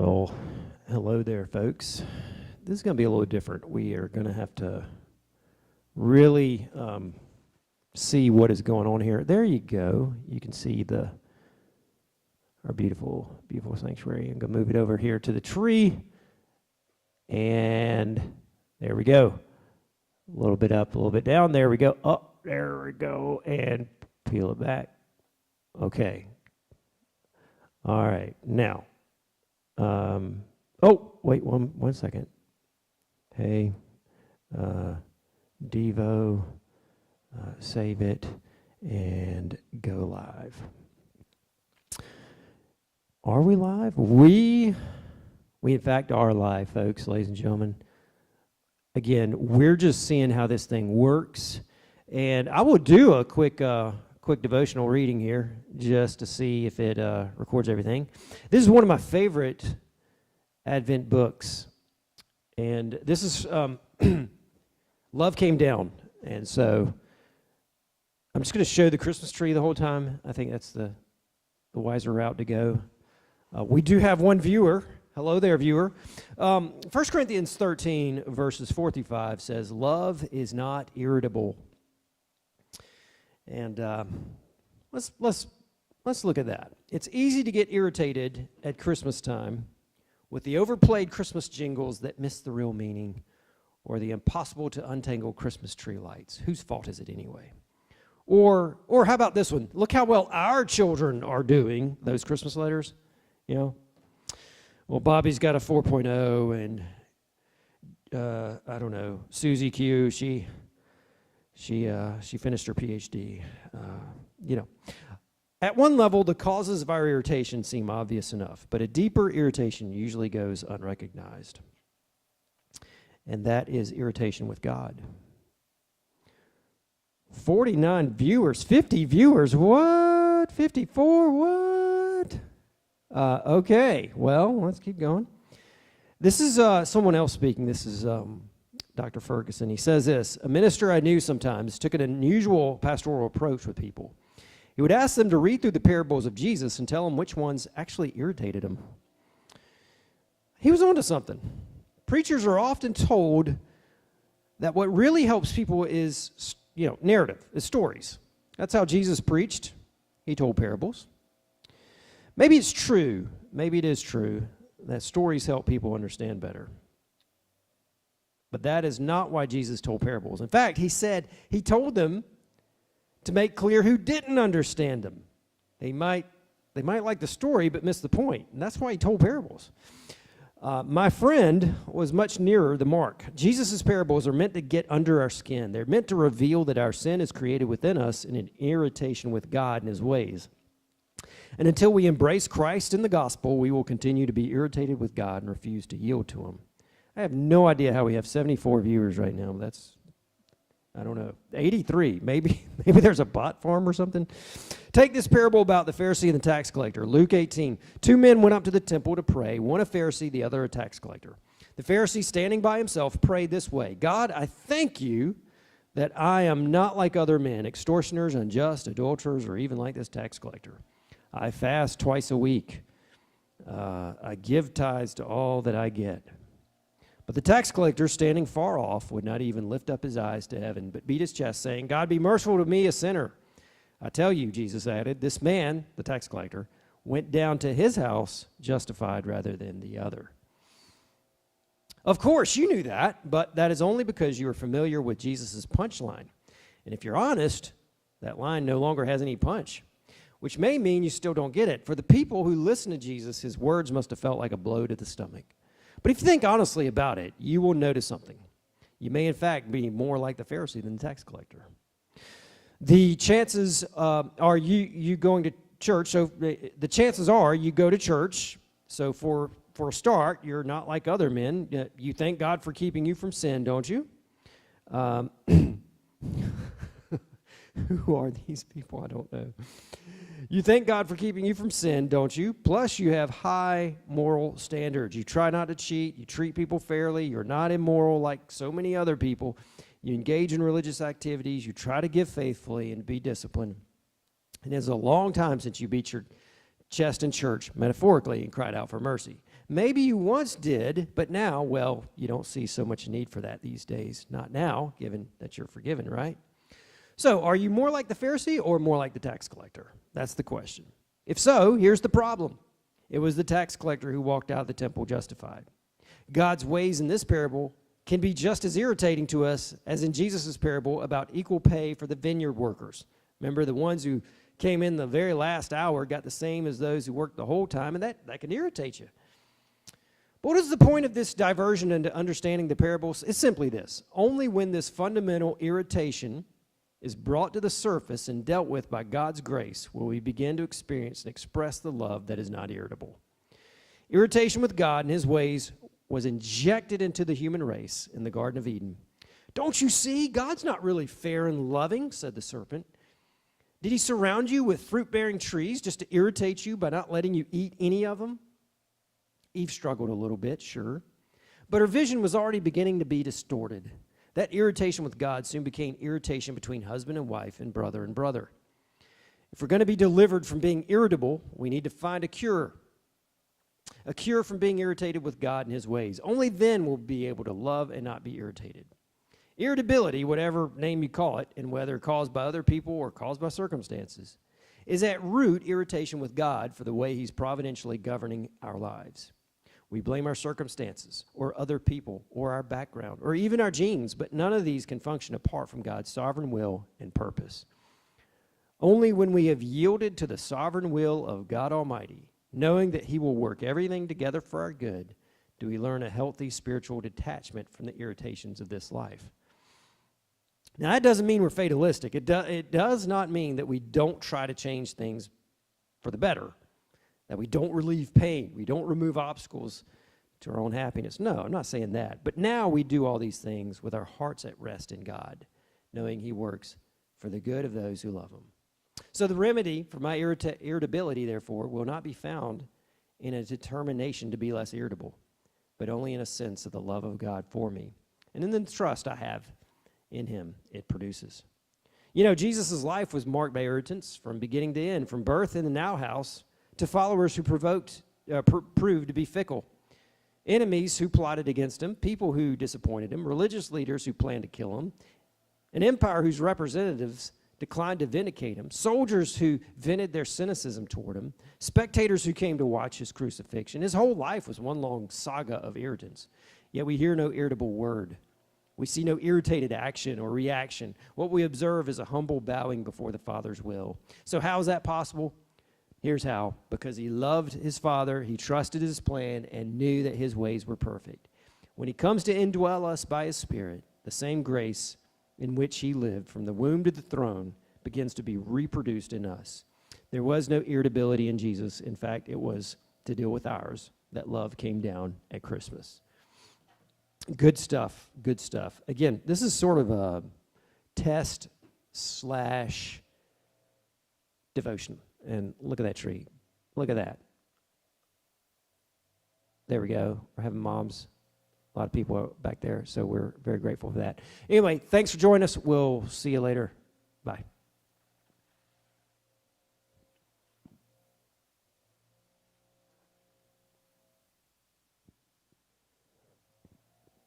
Well, hello there, folks. This is going to be a little different. We are going to have to really see what is going on here. There you go. You can see our beautiful, beautiful sanctuary. I'm going to move it over here to the tree. And there we go. A little bit up, a little bit down. There we go. Oh, there we go. And peel it back. Okay. All right. Now. Oh, wait, one second. Hey, Devo, save it, and go live. Are we live? We in fact are live, folks, ladies and gentlemen. Again, we're just seeing how this thing works, and I will do a quick devotional reading here just to see if it records everything. This is one of my favorite Advent books, and this is Love Came Down, and so I'm just going to show the Christmas tree the whole time. I think that's the wiser route to go. We do have one viewer. Hello there, viewer. 1 Corinthians 13, verses 4 through 5 says, "Love is not irritable." And let's look at that. It's easy to get irritated at Christmas time with the overplayed Christmas jingles that miss the real meaning, or the impossible to untangle Christmas tree lights. Whose fault is it anyway? Or how about this one? Look how well our children are doing, those Christmas letters, you know. Well, Bobby's got a 4.0, and I don't know, Susie Q, she finished her PhD. You know, at one level, the causes of our irritation seem obvious enough, but a deeper irritation usually goes unrecognized, and that is irritation with God. 49 viewers, 50 viewers, what? 54, what? Okay, well, let's keep going. This is someone else speaking. This is Dr. Ferguson. He says this: "A minister I knew sometimes took an unusual pastoral approach with people. He would ask them to read through the parables of Jesus and tell them which ones actually irritated him." He was onto something. Preachers are often told that what really helps people is, narrative, is stories. That's how Jesus preached. He told parables. Maybe it's true, maybe it is true, that stories help people understand better. But that is not why Jesus told parables. In fact, he said he told them to make clear who didn't understand them. They might like the story but miss the point, and that's why he told parables. My friend was much nearer the mark. Jesus' parables are meant to get under our skin. They're meant to reveal that our sin is created within us in an irritation with God and his ways. And until we embrace Christ in the gospel, we will continue to be irritated with God and refuse to yield to him. I have no idea how we have 74 viewers right now. That's, I don't know, 83. Maybe there's a bot farm or something. Take this parable about the Pharisee and the tax collector. Luke 18. Two men went up to the temple to pray, one a Pharisee, the other a tax collector. The Pharisee, standing by himself, prayed this way: "God, I thank you that I am not like other men, extortioners, unjust, adulterers, or even like this tax collector. I fast twice a week. I give tithes to all that I get." But the tax collector, standing far off, would not even lift up his eyes to heaven, but beat his chest, saying, "God, be merciful to me, a sinner." "I tell you," Jesus added, "this man," the tax collector, "went down to his house justified rather than the other." Of course, you knew that, but that is only because you are familiar with Jesus' punchline. And if you're honest, that line no longer has any punch, which may mean you still don't get it. For the people who listen to Jesus, his words must have felt like a blow to the stomach. But if you think honestly about it, you will notice something. You may, in fact, be more like the Pharisee than the tax collector. The chances are you going to church. So the chances are you go to church. So for a start, you're not like other men. You thank God for keeping you from sin, don't you? Who are these people? I don't know. You thank God for keeping you from sin, don't you? Plus, you have high moral standards. You try not to cheat. You treat people fairly. You're not immoral like so many other people. You engage in religious activities. You try to give faithfully and be disciplined. And it's a long time since you beat your chest in church, metaphorically, and cried out for mercy. Maybe you once did, but now, well, you don't see so much need for that these days. Not now, given that you're forgiven, right? So, are you more like the Pharisee or more like the tax collector? That's the question. If so, here's the problem. It was the tax collector who walked out of the temple justified. God's ways in this parable can be just as irritating to us as in Jesus' parable about equal pay for the vineyard workers. Remember, the ones who came in the very last hour got the same as those who worked the whole time, and that can irritate you. But what is the point of this diversion into understanding the parables? It's simply this. Only when this fundamental irritation is brought to the surface and dealt with by God's grace will we begin to experience and express the love that is not irritable. Irritation with God and his ways was injected into the human race in the Garden of Eden. Don't you see? God's not really fair and loving, said the serpent. Did he surround you with fruit-bearing trees just to irritate you by not letting you eat any of them? Eve struggled a little bit, sure, but her vision was already beginning to be distorted. That irritation with God soon became irritation between husband and wife and brother and brother. If we're going to be delivered from being irritable, we need to find a cure from being irritated with God and his ways. Only then will we be able to love and not be irritated. Irritability, whatever name you call it, and whether caused by other people or caused by circumstances, is at root irritation with God for the way he's providentially governing our lives. We blame our circumstances or other people or our background or even our genes, but none of these can function apart from God's sovereign will and purpose. Only when we have yielded to the sovereign will of God Almighty, knowing that he will work everything together for our good, do we learn a healthy spiritual detachment from the irritations of this life. Now, that doesn't mean we're fatalistic. It does not mean that we don't try to change things for the better, that we don't relieve pain, we don't remove obstacles to our own happiness. No, I'm not saying that. But now we do all these things with our hearts at rest in God, knowing he works for the good of those who love him. So the remedy for my irritability, therefore, will not be found in a determination to be less irritable, but only in a sense of the love of God for me, and in the trust I have in him it produces. You know, Jesus' life was marked by irritants from beginning to end, from birth in the now house to followers who proved to be fickle, enemies who plotted against him, people who disappointed him, religious leaders who planned to kill him, an empire whose representatives declined to vindicate him, soldiers who vented their cynicism toward him, spectators who came to watch his crucifixion. His whole life was one long saga of irritants, yet we hear no irritable word. We see no irritated action or reaction. What we observe is a humble bowing before the Father's will. So how is that possible? Here's how. Because he loved his Father, he trusted his plan, and knew that his ways were perfect. When he comes to indwell us by his Spirit, the same grace in which he lived from the womb to the throne begins to be reproduced in us. There was no irritability in Jesus. In fact, it was to deal with ours that love came down at Christmas. Good stuff, good stuff. Again, this is sort of a test/devotion. And look at that tree. Look at that. There we go. We're having moms. A lot of people back there, so we're very grateful for that. Anyway, thanks for joining us. We'll see you later. Bye.